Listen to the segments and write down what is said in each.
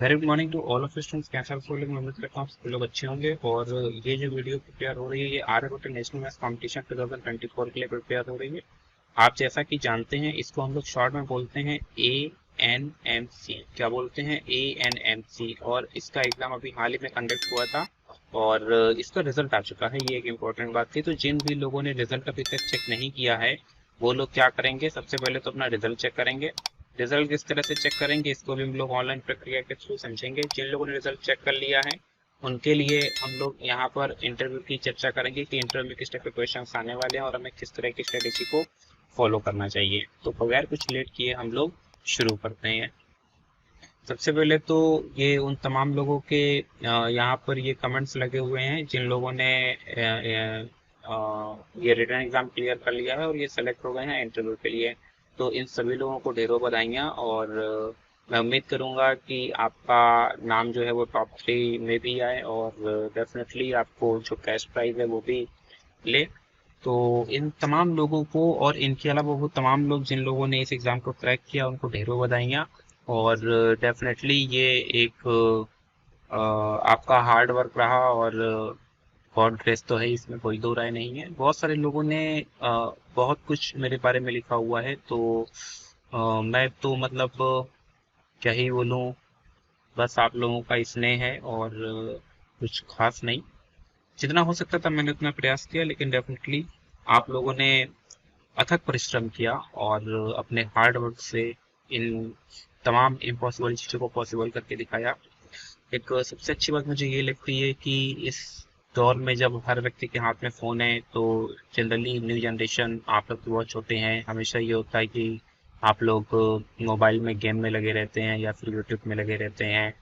Very good morning to all of students. कैसे आप सब लोग? मैं उम्मीद करता हूँ आप सब लोग अच्छे होंगे। और ये जो वीडियो प्रिपेयर हो रही है ये आर्यभट्ट नेशनल मैथ्स कॉम्पिटिशन 2024 के लिए प्रिपेयर हो रही है। आप जैसा कि जानते हैं इसको हम लोग शॉर्ट में बोलते हैं ANMC। क्या बोलते हैं? ANMC। और इसका एग्जाम अभी हाल ही में कंडक्ट हुआ था और इसका रिजल्ट आ चुका है। ये एक इम्पोर्टेंट बात थी। तो जिन भी लोगों ने रिजल्ट अभी तक चेक नहीं किया है वो लोग क्या करेंगे, सबसे पहले तो अपना रिजल्ट चेक करेंगे। रिजल्ट किस तरह से चेक करेंगे इसको भी हम लोग ऑनलाइन प्रक्रिया के थ्रू समझेंगे। जिन लोगों ने रिजल्ट चेक कर लिया है उनके लिए हम लोग यहाँ पर इंटरव्यू की चर्चा करेंगे कि इंटरव्यू में किस टाइप के क्वेश्चन आने वाले हैं और हमें किस तरह की स्ट्रेटेजी को फॉलो करना चाहिए। तो बगैर कुछ लेट किए हम लोग शुरू करते हैं। सबसे पहले तो ये उन तमाम लोगों के यहाँ पर ये कमेंट्स लगे हुए हैं जिन लोगों ने ये रिटर्न एग्जाम क्लियर कर लिया है और ये सेलेक्ट हो गए हैं इंटरव्यू के लिए। तो इन सभी लोगों को ढेरों बधाइयाँ। और मैं उम्मीद करूंगा कि आपका नाम जो है वो टॉप 3 में भी आए और डेफिनेटली आपको जो कैश प्राइज है वो भी ले। तो इन तमाम लोगों को और इनके अलावा वो तमाम लोग जिन लोगों ने इस एग्ज़ाम को क्रैक किया उनको ढेरों बधाइयाँ। और डेफिनेटली ये एक आपका हार्ड वर्क रहा और गॉड ग्रेस तो है, इसमें कोई दो राय नहीं है। बहुत सारे लोगों ने बहुत कुछ मेरे बारे में लिखा हुआ है। तो मैं तो मतलब क्या ही बोलूँ, बस आप लोगों का स्नेह है और कुछ खास नहीं। जितना हो सकता था मैंने उतना प्रयास किया, लेकिन डेफिनेटली आप लोगों ने अथक परिश्रम किया और अपने हार्ड वर्क से इन तमाम इम्पॉसिबल चीज़ों को पॉसिबल करके दिखाया। एक सबसे अच्छी बात मुझे ये लगती है कि इस दौर में जब हर व्यक्ति के हाथ में फ़ोन है तो जनरली न्यू जनरेशन, आप लोग तो बहुत छोटे हैं, हमेशा ये होता है कि आप लोग मोबाइल में गेम में लगे रहते हैं या फिर यूट्यूब में लगे रहते हैं,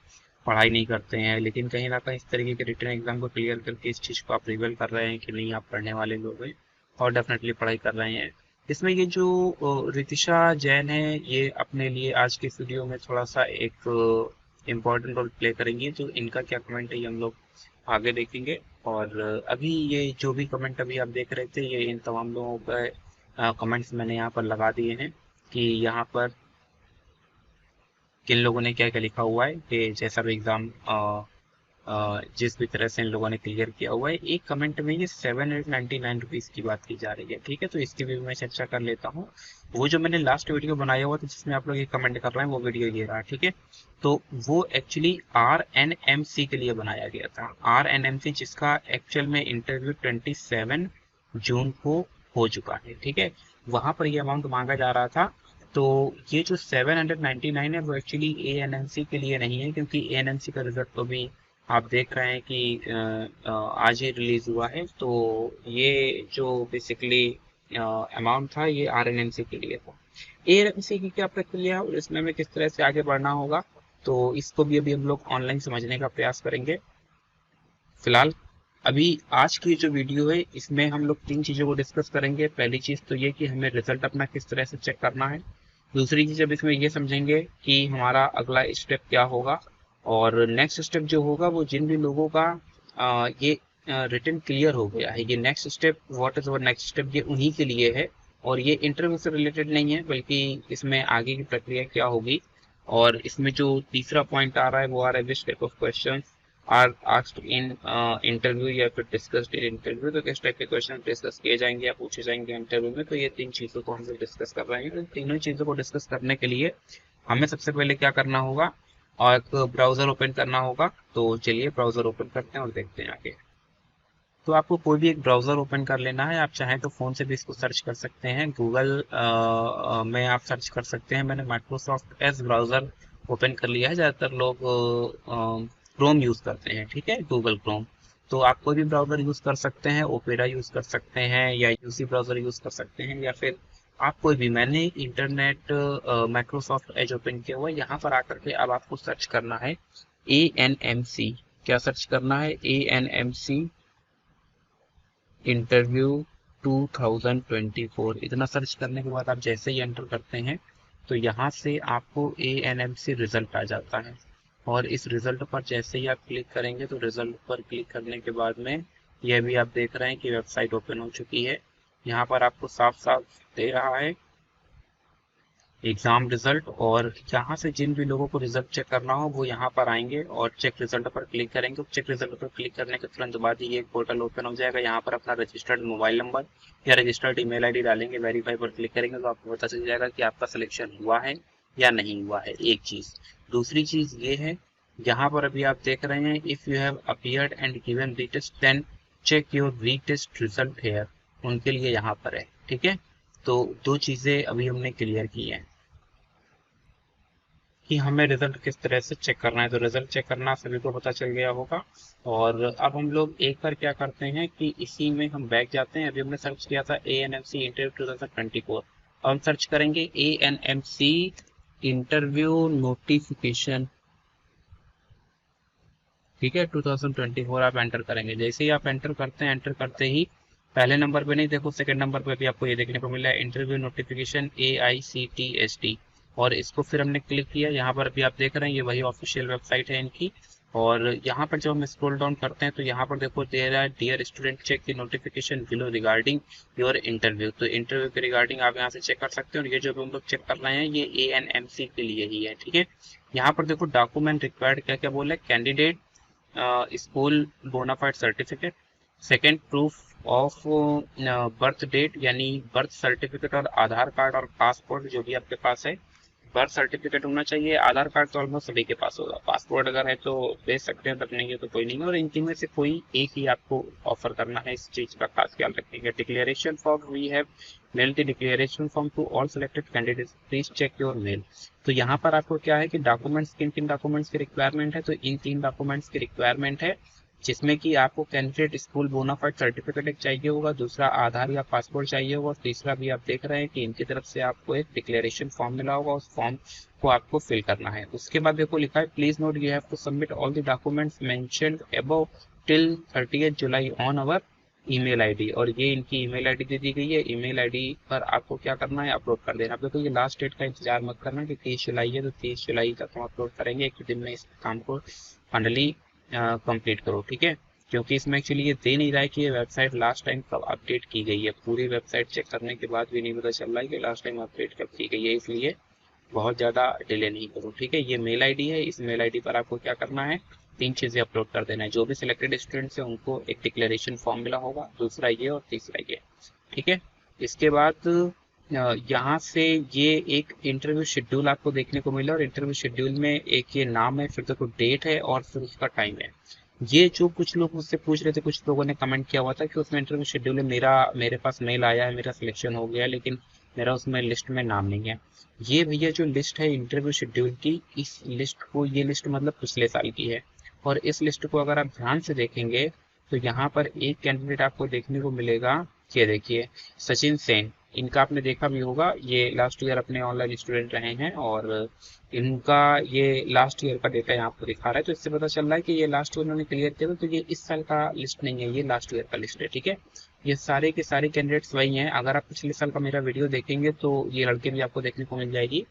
पढ़ाई नहीं करते हैं। लेकिन कहीं ना कहीं इस तरीके के रिटर्न एग्जाम को क्लियर करके इस चीज़ को आप रिवील कर रहे हैं कि नहीं, आप पढ़ने वाले लोग हैं और डेफिनेटली पढ़ाई कर रहे हैं। इसमें ये जो रितिशा जैन है ये अपने लिए आज के इस वीडियो में थोड़ा सा एक इम्पोर्टेंट रोल प्ले करेंगी। तो इनका क्या कमेंट है ये हम लोग आगे देखेंगे। और अभी ये जो भी कमेंट अभी आप देख रहे थे ये इन तमाम लोगों का कमेंट्स मैंने यहाँ पर लगा दिए हैं कि यहाँ पर किन लोगों ने क्या क्या लिखा हुआ है कि जैसा भी एग्ज़ाम जिस भी तरह से इन लोगों ने क्लियर किया हुआ है। एक कमेंट में ये 799 रुपीज़ की बात की जा रही है, ठीक है। तो इसकी भी मैं चर्चा कर लेता हूँ। वो जो मैंने लास्ट वीडियो बनाया हुआ था जिसमें आप लोग ये कमेंट कर रहे हैं वो वीडियो ये रहा, ठीक है। तो वो एक्चुअली RNMC के लिए बनाया गया था। RNMC जिसका एक्चुअल में इंटरव्यू 27 जून को हो चुका है, ठीक है। वहां पर ये अमाउंट मांगा जा रहा था। तो ये जो 799 है वो एक्चुअली ANMC के लिए नहीं है, क्योंकि ANMC का रिजल्ट तो भी आप देख रहे हैं कि आज ही रिलीज हुआ है। तो ये जो बेसिकली अमाउंट था ये RNMC के लिए था। ANMC की क्या प्रक्रिया है और इसमें हमें किस तरह से आगे बढ़ना होगा, तो इसको भी अभी हम लोग ऑनलाइन समझने का प्रयास करेंगे। फिलहाल अभी आज की जो वीडियो है इसमें हम लोग 3 चीज़ों को डिस्कस करेंगे। पहली चीज़ तो ये कि हमें रिजल्ट अपना किस तरह से चेक करना है। दूसरी चीज़ अब इसमें ये समझेंगे कि हमारा अगला स्टेप क्या होगा। और नेक्स्ट स्टेप जो होगा वो जिन भी लोगों का ये रिटर्न क्लियर हो गया है, ये next step, what is our next step, ये उन्हीं के लिए है। और ये इंटरव्यू से रिलेटेड नहीं है बल्कि इसमें आगे की प्रक्रिया क्या होगी। और इसमें जो तीसरा पॉइंट आ रहा है वो आ रहा है which type of question are asked in interview या फिर डिस्कस्ड इन इंटरव्यू। तो किस टाइप के क्वेश्चन डिस्कस किए जाएंगे या पूछे जाएंगे इंटरव्यू में। तो ये 3 चीज़ों को हम लोग डिस्कस कर रहे हैं। तो तीनों चीज़ों को डिस्कस करने के लिए हमें सबसे पहले क्या करना होगा, और एक ब्राउज़र ओपन करना होगा। तो चलिए ब्राउज़र ओपन करते हैं और देखते हैं आगे। तो आपको कोई भी एक ब्राउज़र ओपन कर लेना है। आप चाहें तो फ़ोन से भी इसको सर्च कर सकते हैं, गूगल में आप सर्च कर सकते हैं। मैंने माइक्रोसॉफ्ट एज ब्राउज़र ओपन कर लिया है। ज़्यादातर लोग क्रोम यूज़ करते हैं, ठीक है, गूगल क्रोम। तो आप कोई भी ब्राउज़र यूज़ कर सकते हैं, ओपेरा यूज़ कर सकते हैं या यूसी ब्राउज़र यूज़ कर सकते हैं, या फिर आप कोई भी, मैंने इंटरनेट माइक्रोसॉफ्ट एज ओपन किया हुआ है। यहाँ पर आकर के अब आपको सर्च करना है ANMC। क्या सर्च करना है? ANMC interview 2024। इतना सर्च करने के बाद आप जैसे ही एंटर करते हैं तो यहाँ से आपको ANMC रिजल्ट आ जाता है। और इस रिजल्ट पर जैसे ही आप क्लिक करेंगे तो रिजल्ट पर क्लिक करने के बाद में यह भी आप देख रहे हैं कि वेबसाइट ओपन हो चुकी है। यहाँ पर आपको साफ साफ दे रहा है एग्जाम रिजल्ट, और यहाँ से जिन भी लोगों को रिजल्ट चेक करना हो वो यहाँ पर आएंगे और चेक रिजल्ट पर क्लिक करेंगे। चेक रिजल्ट पर क्लिक करने के तुरंत बाद ही ये पोर्टल ओपन हो जाएगा। यहाँ पर अपना रजिस्टर्ड मोबाइल नंबर या रजिस्टर्ड ईमेल आईडी डालेंगे, वेरीफाई पर क्लिक करेंगे तो आपको पता चल जाएगा कि आपका सिलेक्शन हुआ है या नहीं हुआ है, एक चीज। दूसरी चीज ये है, यहाँ पर अभी आप देख रहे हैं, if you have appeared and given retest then check your retest result here, उनके लिए यहाँ पर है। ठीक है, तो दो चीजें अभी हमने क्लियर की हैं कि हमें रिजल्ट किस तरह से चेक करना है। तो रिजल्ट चेक करना सभी को पता चल गया होगा। और अब हम लोग एक बार क्या करते हैं कि इसी में हम बैक जाते हैं। अभी हमने सर्च किया था ANMC इंटरव्यू 2024। अब हम सर्च करेंगे ANMC इंटरव्यू नोटिफिकेशन। ठीक है, 2024 आप एंटर करेंगे। जैसे ही आप एंटर करते हैं, एंटर करते ही पहले नंबर पे नहीं, देखो सेकंड नंबर पे भी आपको ये देखने को मिला है, इंटरव्यू नोटिफिकेशन AICTST। और इसको फिर हमने क्लिक किया। यहाँ पर अभी आप देख रहे हैं ये वही ऑफिशियल वेबसाइट है इनकी। और यहाँ पर जब हम स्क्रॉल डाउन करते हैं तो यहाँ पर देखो there are dear student check the notification below regarding your interview. तो इंटरव्यू के रिगार्डिंग आप यहाँ से चेक कर सकते हैं। और ये जो हम लोग चेक कर रहे हैं ये ANMC के लिए ही है। ठीक है, यहाँ पर देखो डॉक्यूमेंट रिक्वायर्ड क्या क्या बोला है, candidate school bonafide certificate, second proof of birth date यानी बर्थ सर्टिफिकेट और आधार कार्ड और पासपोर्ट जो भी आपके पास है। बर्थ सर्टिफिकेट होना चाहिए, आधार कार्ड तो ऑलमोस्ट सभी के पास होगा, पासपोर्ट अगर है तो दे सकते हैं, तब नहीं है तो कोई नहीं है। और इनकी में से कोई एक ही आपको ऑफर करना है, इस चीज का खास ख्याल रखेंगे। Declaration form we have mailed the declaration form to all selected candidates, please check your mail. तो यहाँ पर आपको क्या है कि डॉक्यूमेंट्स, किन किन डॉक्यूमेंट्स की रिक्वायरमेंट है, तो इन 3 डॉक्यूमेंट्स की रिक्वायरमेंट है, जिसमें कि आपको कैंडिडेट स्कूल बोनाफाइड सर्टिफिकेट एक चाहिए होगा, दूसरा आधार या पासपोर्ट चाहिए होगा, और तीसरा भी आप देख रहे हैं कि इनकी तरफ से आपको एक डिक्लेरेशन फॉर्म मिला होगा, उस फॉर्म को आपको फिल करना है। उसके बाद देखो लिखा है please note you have to submit all the documents mentioned above till 30 July on our email ID. और ये इनकी ईमेल आईडी दे दी गई है। ईमेल आईडी पर आपको क्या करना है, अपलोड कर देना। अब देखो ये लास्ट डेट का इंतजार मत करना कि 30 जुलाई है तो 30 जुलाई तक हम अपलोड करेंगे, एक दिन में इस काम को फाइनली कंप्लीट करो। ठीक है, क्योंकि इसमें एक्चुअली ये दे नहीं रहा है कि ये वेबसाइट लास्ट टाइम कब अपडेट की गई है। पूरी वेबसाइट चेक करने के बाद भी नहीं पता चल रहा है कि लास्ट टाइम अपडेट कब की गई है, इसलिए बहुत ज़्यादा डिले नहीं करो। ठीक है, ये मेल आईडी है, इस मेल आईडी पर आपको क्या करना है, 3 चीज़ें अपलोड कर देना है। जो भी सिलेक्टेड स्टूडेंट्स हैं उनको एक डिक्लेरेशन फॉर्म मिला होगा, दूसरा ये और तीसरा ये। ठीक है, इसके बाद यहाँ से ये एक इंटरव्यू शेड्यूल आपको देखने को मिला, और इंटरव्यू शेड्यूल में एक ये नाम है, फिर देखो डेट है और फिर उसका टाइम है। ये जो कुछ लोग मुझसे पूछ रहे थे, कुछ लोगों ने कमेंट किया हुआ था कि उसमें इंटरव्यू शेड्यूल में मेरे पास मेल आया है, मेरा सिलेक्शन हो गया, लेकिन मेरा उसमें लिस्ट में नाम नहीं है। ये भैया जो लिस्ट है इंटरव्यू शेड्यूल की, इस लिस्ट को, ये लिस्ट मतलब पिछले साल की है। और इस लिस्ट को अगर आप ध्यान से देखेंगे तो यहाँ पर एक कैंडिडेट आपको देखने को मिलेगा, ये देखिए सचिन सेन। इनका आपने देखा भी होगा, ये लास्ट ईयर अपने ऑनलाइन स्टूडेंट रहे हैं, और इनका ये लास्ट ईयर का डेटा यहाँ आपको दिखा रहा है। तो इससे पता चल रहा है कि ये लास्ट ईयर उन्होंने क्लियर किया था, तो ये इस साल का लिस्ट नहीं है, ये लास्ट ईयर का लिस्ट है। ठीक है, ये सारे के सारे कैंडिडेट्स वही हैं। अगर आप पिछले साल का मेरा वीडियो देखेंगे तो ये लड़के भी आपको देखने को मिल जाएगी।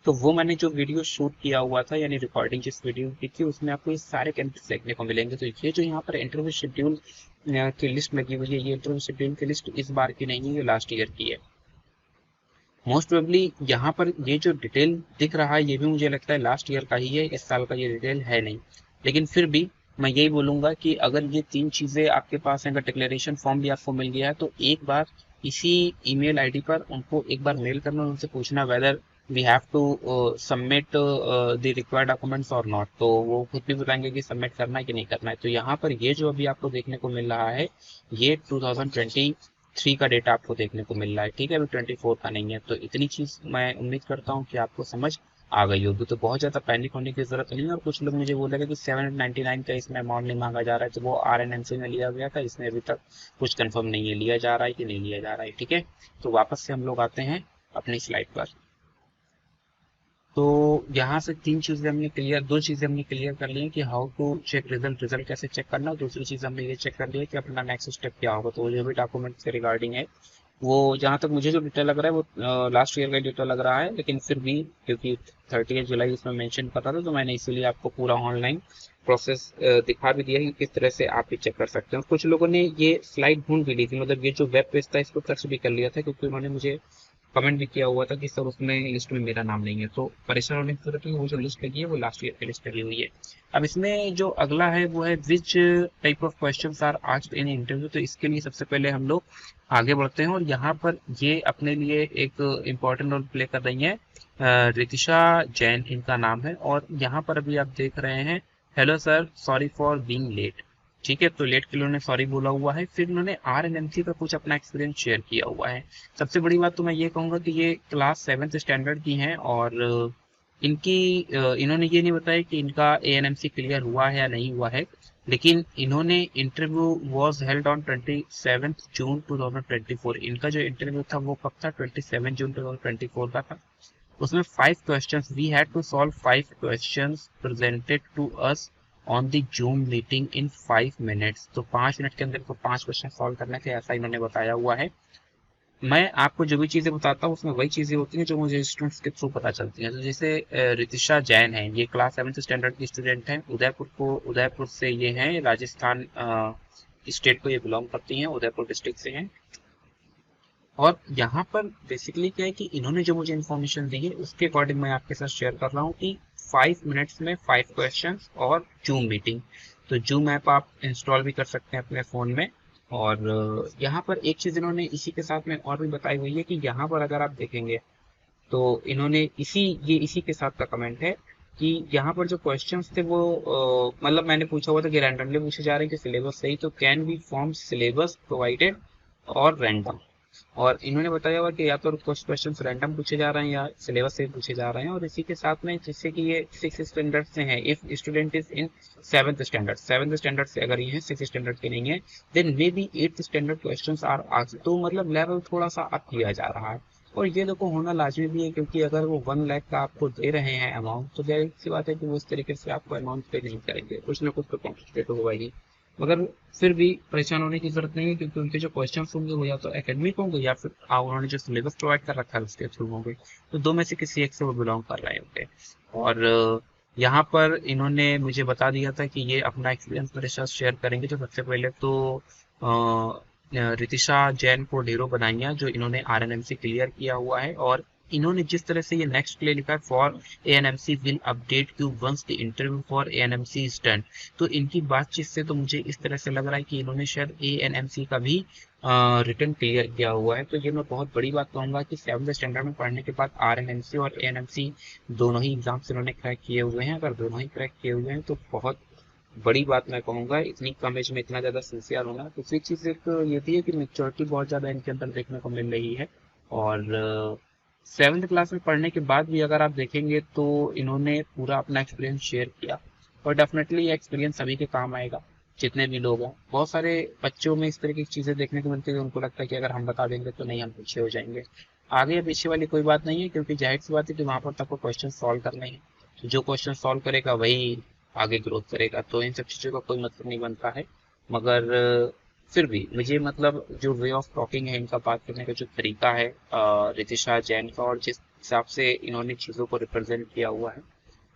तो वो मैंने जो वीडियो शूट किया हुआ था, यानी रिकॉर्डिंग जिस वीडियो की थी, उसमें आपको ये सारे कैंडिडेट्स देखने को मिलेंगे। तो ये जो यहाँ पर इंटरव्यू शेड्यूल की लिस्ट लगी हुई है, ये इंटरव्यू शेड्यूल की लिस्ट इस बार की नहीं है, ये लास्ट ईयर की है। मोस्ट प्रोबेबली यहाँ पर ये जो डिटेल दिख रहा है ये भी मुझे लगता है लास्ट ईयर का ही है, इस साल का ये डिटेल है नहीं। लेकिन फिर भी मैं यही बोलूंगा कि अगर ये 3 चीजें आपके पास हैं, अगर डिक्लेरेशन फॉर्म भी आपको मिल गया है, तो एक बार इसी ईमेल आईडी पर उनको एक बार मेल करना और उनसे पूछना whether we have to submit the required documents और नॉट। तो वो खुद भी बताएंगे कि सबमिट करना है कि नहीं करना है। तो यहाँ पर ये जो अभी आपको देखने को मिल रहा है, ये 2023 का डेटा आपको देखने को मिल रहा है। ठीक है, अभी 24 का नहीं है। तो इतनी चीज मैं उम्मीद करता हूँ कि आपको समझ आ गई होगी। तो बहुत ज्यादा पैनिक होने की जरूरत नहीं है। और कुछ लोग मुझे बोलेगा कि 799 का इसमें अमाउंट नहीं मांगा जा रहा है, तो वो RNMC में लिया गया था, इसमें अभी तक कुछ कंफर्म नहीं है लिया जा रहा है कि नहीं लिया जा रहा है। ठीक है, तो वापस से हम लोग आते हैं अपनी स्लाइड पर। तो यहाँ से 3 चीजें हमने क्लियर, 2 चीजें हमने क्लियर कर ली कि how to check result, result कैसे चेक करना, और दूसरी चीज हमने ये चेक कर लिया कि अपना नेक्स्ट स्टेप क्या होगा। तो जो भी डॉक्यूमेंट से रिगार्डिंग है, वो जहाँ तक मुझे जो डिटेल लग रहा है वो लास्ट ईयर का डिटेल लग रहा है, लेकिन फिर भी क्योंकि 30 जुलाई इसमें मेंशन कर रहा था, तो मैंने इसीलिए आपको पूरा ऑनलाइन प्रोसेस दिखा भी दिया कि किस तरह से आप भी चेक कर सकते हैं। कुछ लोगों ने ये स्लाइड ढूंढ भी ली थी, मतलब ये जो वेब पेज था इसको सर्च भी कर लिया था, क्योंकि उन्होंने मुझे कमेंट भी किया हुआ था कि सर उसमें लिस्ट में मेरा नाम नहीं है, तो परेशान होने की जरूरत नहीं, वो जो लिस्ट लगी है वो लास्ट ईयर की लिस्ट लगी हुई है। अब इसमें जो अगला है वो है which type of questions are asked in interview. तो इसके लिए सबसे पहले हम लोग आगे बढ़ते हैं और यहाँ पर ये अपने लिए एक इम्पोर्टेंट रोल प्ले कर रही है। रितिशा जैन इनका नाम है और यहाँ पर अभी आप देख रहे हैं, hello sir, sorry for being late. ठीक है, तो लेट के लिए उन्होंने सॉरी बोला हुआ है। फिर उन्होंने RNMC का कुछ अपना एक्सपीरियंस शेयर किया हुआ है। सबसे बड़ी बात तो मैं ये कहूँगा कि ये क्लास 7th स्टैंडर्ड की हैं और इन्होंने ये नहीं बताया कि इनका ANMC क्लियर हुआ है या नहीं हुआ है, लेकिन इन्होंने इंटरव्यू वॉज हेल्ड ऑन 27 जून 2024। इनका जो इंटरव्यू था वो कब था, 27 जून 2024 का था। उसमें 5 questions, we had to solve 5 questions presented to us on the Zoom meeting in 5 minutes. तो 5 मिनट के अंदर को 5 क्वेश्चन सॉल्व करने थे, ऐसा इन्होंने बताया हुआ है। मैं आपको जो भी चीजें बताता हूँ उसमें वही चीजें होती हैं जो मुझे स्टूडेंट्स के थ्रू पता चलती हैं। तो जैसे रितिशा जैन है, ये क्लास 7th स्टैंडर्ड की स्टूडेंट हैं, उदयपुर से ये हैं, राजस्थान स्टेट को ये बिलोंग करती हैं, उदयपुर डिस्ट्रिक्ट से हैं। और यहाँ पर बेसिकली क्या है कि इन्होंने जो मुझे इन्फॉर्मेशन दी है उसके अकॉर्डिंग मैं आपके साथ शेयर कर रहा हूँ कि 5 मिनट्स में 5 क्वेश्चंस और जूम मीटिंग। तो जूम ऐप आप इंस्टॉल भी कर सकते हैं अपने फ़ोन में। और यहाँ पर एक चीज़ इन्होंने इसी के साथ में और भी बताई हुई है कि यहाँ पर अगर आप देखेंगे तो इन्होंने इसी के साथ का कमेंट है कि यहाँ पर जो क्वेश्चंस थे वो मतलब मैंने पूछा हुआ था कि रैंडमली पूछे जा रहे हैं कि सिलेबस सही, तो can we form syllabus provided और रैंडम। और इन्होंने बताया हुआ कि या तो कुछ क्वेश्चन रैंडम पूछे जा रहे हैं या सिलेबस से पूछे जा रहे हैं। और इसी के साथ में जिससे कि ये 6th स्टैंडर्ड से हैं, if student is in 7th standard से अगर ये है, 6th स्टैंडर्ड के नहीं है, then may be 8th standard questions are asked. तो मतलब लेवल थोड़ा सा अप किया जा रहा है और ये देखो होना लाजमी भी है, क्योंकि अगर वो 1 लाख का आपको दे रहे हैं अमाउंट, तो जाहिर सी बात है कि वो इस तरीके से आपको अमाउंट पे नहीं करेंगे, कुछ ना कुछ तो कॉम्प्लिकेट होगा ही। मगर फिर भी परेशान होने की जरूरत नहीं है, क्योंकि उनके जो क्वेश्चंस होंगे वो या तो एकेडमिक होंगे या फिर उन्होंने जो सिलेबस प्रोवाइड कर रखा है उसके थ्रू होंगे। तो दो में से किसी एक से वो बिलोंग कर रहे होंगे। और यहाँ पर इन्होंने मुझे बता दिया था कि ये अपना एक्सपीरियंस मेरे साथ शेयर करेंगे। तो सबसे पहले तो रितिशा जैन को ढेरों बधाइयाँ जो इन्होंने RNMC क्लियर किया हुआ है। और इन्होंने जिस तरह से ये नेक्स्ट के लिए लिखा है, for ANMC will update you once the interview for ANMC is done. तो इनकी बातचीत से तो मुझे इस तरह से लग रहा है कि इन्होंने शायद ANMC का भी रिटर्न क्लियर किया हुआ है। तो ये मैं बहुत बड़ी बात कहूँगा कि 7th स्टैंडर्ड में पढ़ने के बाद RNMC और ANMC दोनों ही एग्जाम्स इन्होंने क्रैक किए हुए हैं। अगर दोनों ही क्रैक किए हुए हैं तो बहुत बड़ी बात मैं कहूँगा, इतनी कम एज में इतना ज़्यादा सिंसियर होना। दूसरी चीज़ एक ये भी है कि मेच्योरिटी बहुत ज़्यादा इनके अंदर देखने को मिल रही है। और 7th क्लास में पढ़ने के बाद भी अगर आप देखेंगे तो इन्होंने पूरा अपना एक्सपीरियंस शेयर किया और डेफिनेटली ये एक्सपीरियंस सभी के काम आएगा जितने भी लोग हैं। बहुत सारे बच्चों में इस तरह की चीज़ें देखने को मिलती है, उनको लगता है कि अगर हम बता देंगे तो नहीं, हम पीछे हो जाएंगे। आगे या पीछे वाली कोई बात नहीं है, क्योंकि जाहिर सी बात है कि वहाँ पर तक क्वेश्चन सॉल्व करना है। तो जो क्वेश्चन सॉल्व करेगा वही आगे ग्रोथ करेगा, तो इन सब चीज़ों का कोई मतलब नहीं बनता है। मगर फिर भी मुझे मतलब जो वे ऑफ टॉकिंग है, इनका बात करने का जो तरीका है रितिशा जैन का, और जिस हिसाब से इन्होंने चीज़ों को रिप्रेजेंट किया हुआ है,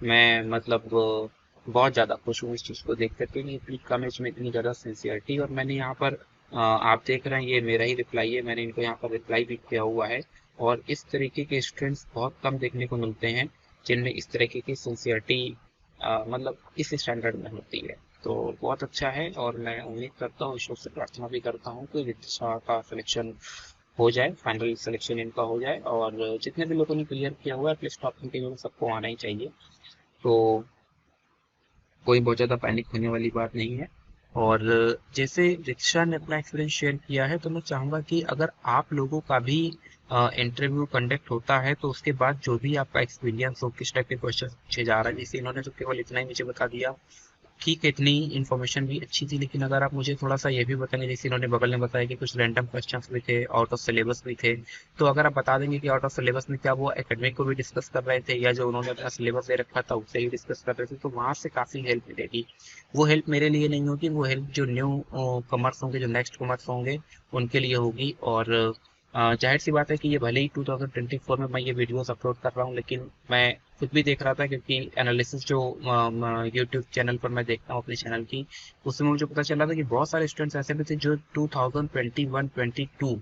मैं मतलब बहुत ज़्यादा खुश हूँ इस चीज़ को देख करके कि इतनी कम एज में इतनी ज़्यादा सिंसियरिटी। और मैंने यहाँ पर आप देख रहे हैं ये मेरा ही रिप्लाई है, मैंने इनको यहाँ पर रिप्लाई भी किया हुआ है। और इस तरीके के स्टूडेंट्स बहुत कम देखने को मिलते हैं जिनमें इस तरीके की सिंसियरिटी मतलब इस स्टैंडर्ड में होती है। तो बहुत अच्छा है और मैं उम्मीद करता हूँ, ईश्वर से प्रार्थना भी करता हूँ कि रितिशा का सिलेक्शन हो जाए, फाइनल सिलेक्शन इनका हो जाए। और जितने भी लोगों ने क्लियर किया हुआ है एटलीस्ट टॉप के में सबको आना ही चाहिए। तो कोई बहुत ज़्यादा पैनिक होने वाली बात नहीं है। और जैसे रितिशा ने अपना एक्सपीरियंस शेयर किया है, तो मैं चाहूँगा कि अगर आप लोगों का भी इंटरव्यू कंडक्ट होता है तो उसके बाद जो भी आपका एक्सपीरियंस हो, किस टाइप के क्वेश्चन पूछे जा रहा है, जैसे इन्होंने तो केवल इतना ही मुझे बता दिया, ठीक है, इतनी इन्फॉर्मेशन भी अच्छी थी। लेकिन अगर आप मुझे थोड़ा सा ये भी बताएंगे, जैसे इन्होंने बगल में बताया कि कुछ रैंडम क्वेश्चंस भी थे, आउट ऑफ सिलेबस भी थे, तो अगर आप बता देंगे कि आउट ऑफ सिलेबस में क्या वो एकेडमिक को भी डिस्कस कर रहे थे या जो उन्होंने अपना सिलेबस दे रखा था उससे ही डिस्कस कर रहे थे, तो वहां से काफी हेल्प मिलेगी। वो हेल्प मेरे लिए नहीं होगी, वो हेल्प जो न्यू कमर्स होंगे, जो नेक्स्ट कमर्स होंगे, उनके लिए होगी। और जाहिर सी बात है कि ये भले ही 2024 में मैं ये वीडियोस अपलोड कर रहा हूँ, लेकिन मैं खुद भी देख रहा था, क्योंकि एनालिसिस जो यूट्यूब चैनल पर मैं देखता हूँ अपने चैनल की, उसमें मुझे पता चला था कि बहुत सारे स्टूडेंट्स ऐसे भी थे जो 2021-22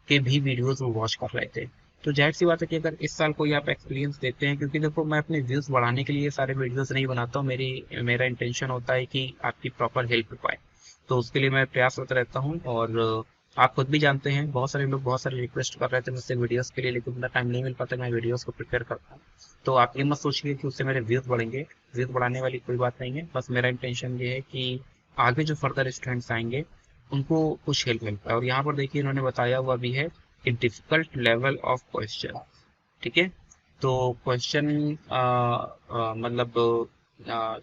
के भी वीडियोस वो वॉच कर रहे थे। तो जाहिर सी बात है कि अगर इस साल कोई आप एक्सपीरियंस देते हैं, क्योंकि देखो मैं अपने व्यूज़ बढ़ाने के लिए ये सारे वीडियोस नहीं बनाता हूँ, मेरा इंटेंशन होता है कि आपकी प्रॉपर हेल्प पाए। तो उसके लिए मैं प्रयासरत रहता हूँ। और आप खुद भी जानते हैं, बहुत सारे लोग बहुत सारे रिक्वेस्ट कर रहे थे मुझसे वीडियोस के लिए, लेकिन उतना टाइम नहीं मिल पाता मैं वीडियोस को प्रिपेयर करता हूँ। तो आप ये मत सोचिए कि उससे मेरे व्यूज़ बढ़ेंगे। व्यूज़ बढ़ाने वाली कोई बात नहीं है, बस मेरा इंटेंशन ये है कि आगे जो फर्दर स्टूडेंट्स आएंगे उनको कुछ हेल्प मिल पाए। और यहाँ पर देखिए इन्होंने बताया हुआ भी है कि डिफिकल्ट लेवल ऑफ क्वेश्चन। ठीक है, तो क्वेश्चन मतलब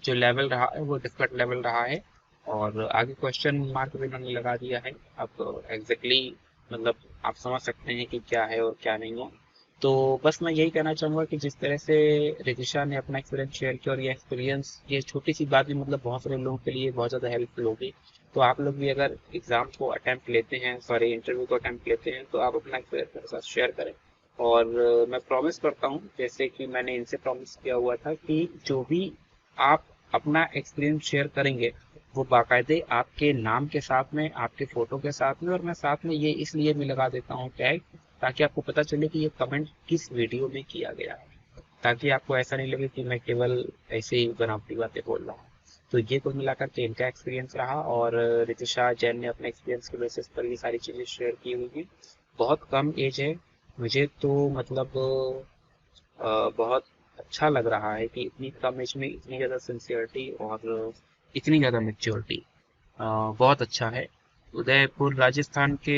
जो लेवल रहा है वो डिफिकल्ट लेवल रहा है। और आगे क्वेश्चन मार्क भी इन्होंने लगा दिया है। अब एग्जैक्टली मतलब आप समझ सकते हैं कि क्या है और क्या नहीं है। तो बस मैं यही कहना चाहूँगा कि जिस तरह से रितिशा ने अपना एक्सपीरियंस शेयर किया, और ये एक्सपीरियंस, ये छोटी सी बात भी मतलब बहुत सारे लोगों के लिए बहुत ज़्यादा हेल्पफुल होगी। तो आप लोग भी अगर एग्ज़ाम को अटेम्प्ट लेते हैं, सॉरी इंटरव्यू को अटेम्प्ट लेते हैं, तो आप अपना एक्सपीरियंस मेरे साथ शेयर करें। और मैं प्रॉमिस करता हूँ, जैसे कि मैंने इनसे प्रॉमिस किया हुआ था, कि जो भी आप अपना एक्सपीरियंस शेयर करेंगे वो बाकायदे आपके नाम के साथ में, आपके फोटो के साथ में, और मैं साथ में ये इसलिए भी लगा देता हूँ टैग, ताकि आपको पता चले कि ये कमेंट किस वीडियो में किया गया है, ताकि आपको ऐसा नहीं लगे कि मैं केवल ऐसे ही बनावटी बातें बोल रहा हूँ। तो ये कुल मिलाकर के इनका एक्सपीरियंस रहा। और रितिशा जैन ने अपने एक्सपीरियंस के बेसिस पर ये सारी चीज़ें शेयर की हुई हैं। बहुत कम एज है, मुझे तो मतलब बहुत अच्छा लग रहा है कि इतनी कम एज में इतनी ज़्यादा सिंसियरिटी और इतनी ज़्यादा मेच्योरिटी, बहुत अच्छा है। उदयपुर राजस्थान के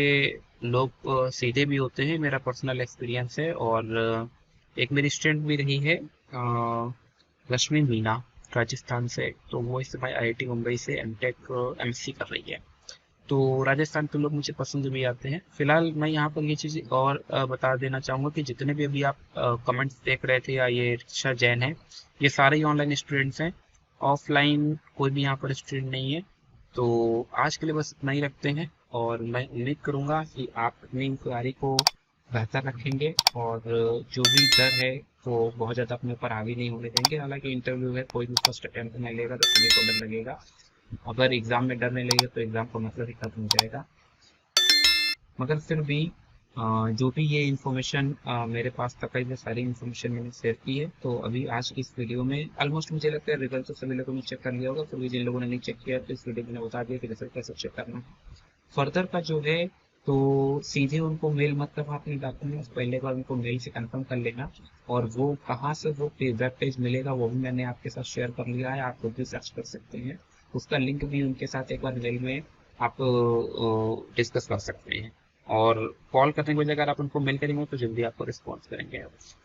लोग सीधे भी होते हैं, मेरा पर्सनल एक्सपीरियंस है। और एक मेरी स्टूडेंट भी रही है, रश्मि मीना, राजस्थान से। तो वो इस समय आईआईटी मुंबई से एमटेक एमएससी कर रही है। तो राजस्थान के लोग मुझे पसंद भी आते हैं। फिलहाल मैं यहाँ पर ये चीज़ और बता देना चाहूँगा कि जितने भी अभी आप कमेंट्स देख रहे थे, या ये रितिशा जैन है, ये सारे ही ऑनलाइन स्टूडेंट्स हैं। ऑफलाइन कोई भी यहाँ पर स्टूडेंट नहीं है। तो आज के लिए बस इतना ही रखते हैं, और मैं उम्मीद करूँगा कि आप अपनी इंक्वायरी को बेहतर रखेंगे, और जो भी डर है तो बहुत ज़्यादा अपने ऊपर हावी नहीं होने देंगे। हालांकि इंटरव्यू है, कोई भी फर्स्ट अटेम्प्ट में लेगा तो सभी को डर लगेगा। अगर एग्ज़ाम में डर नहीं लगेगा तो एग्ज़ाम का मतलब ही खत्म हो जाएगा। मगर फिर भी जो भी ये इन्फॉर्मेशन मेरे पास तक है, ये सारी इन्फॉर्मेशन मैंने शेयर की है। तो अभी आज की इस वीडियो में ऑलमोस्ट मुझे लगता है रिजल्ट तो सभी लोगों ने चेक कर लिया होगा, फिर भी जिन लोगों ने नहीं चेक किया तो इस वीडियो में मैंने बता दिया कि रिजल्ट कैसे चेक करना है। फर्दर का जो है, तो सीधे उनको मेल मत करना अपने डॉक्यूमेंट्स, पहले बार उनको मेल से कंफर्म कर लेना। और वो कहाँ से वो वेब पेज मिलेगा वो भी मैंने आपके साथ शेयर कर लिया है, आप खुद भी सर्च कर सकते हैं। उसका लिंक भी उनके साथ एक बार मेल में आप डिस्कस कर सकते हैं। और कॉल करने की बजाय अगर आप उनको मेल करेंगे तो जल्दी आपको रिस्पॉन्स करेंगे।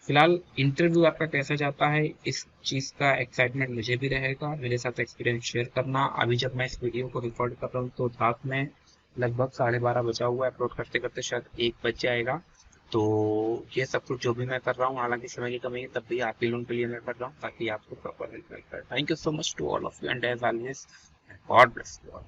फिलहाल इंटरव्यू आपका कैसा जाता है, इस चीज़ का एक्साइटमेंट मुझे भी रहेगा, मेरे साथ एक्सपीरियंस शेयर करना। अभी जब मैं इस वीडियो को रिकॉर्ड कर रहा हूँ तो रात में लगभग 12:30 बजा हुआ है, अपलोड करते करते शायद 1 बज जाएगा। तो ये सब कुछ जो भी मैं कर रहा हूँ, हालांकि समय की कमी है, तब भी आप ही लोगों के लिए मैं कर रहा हूँ, ताकि आपको प्रॉपर हेल्प मिल पाए। Thank you so much to all of you, and as always, God bless you all.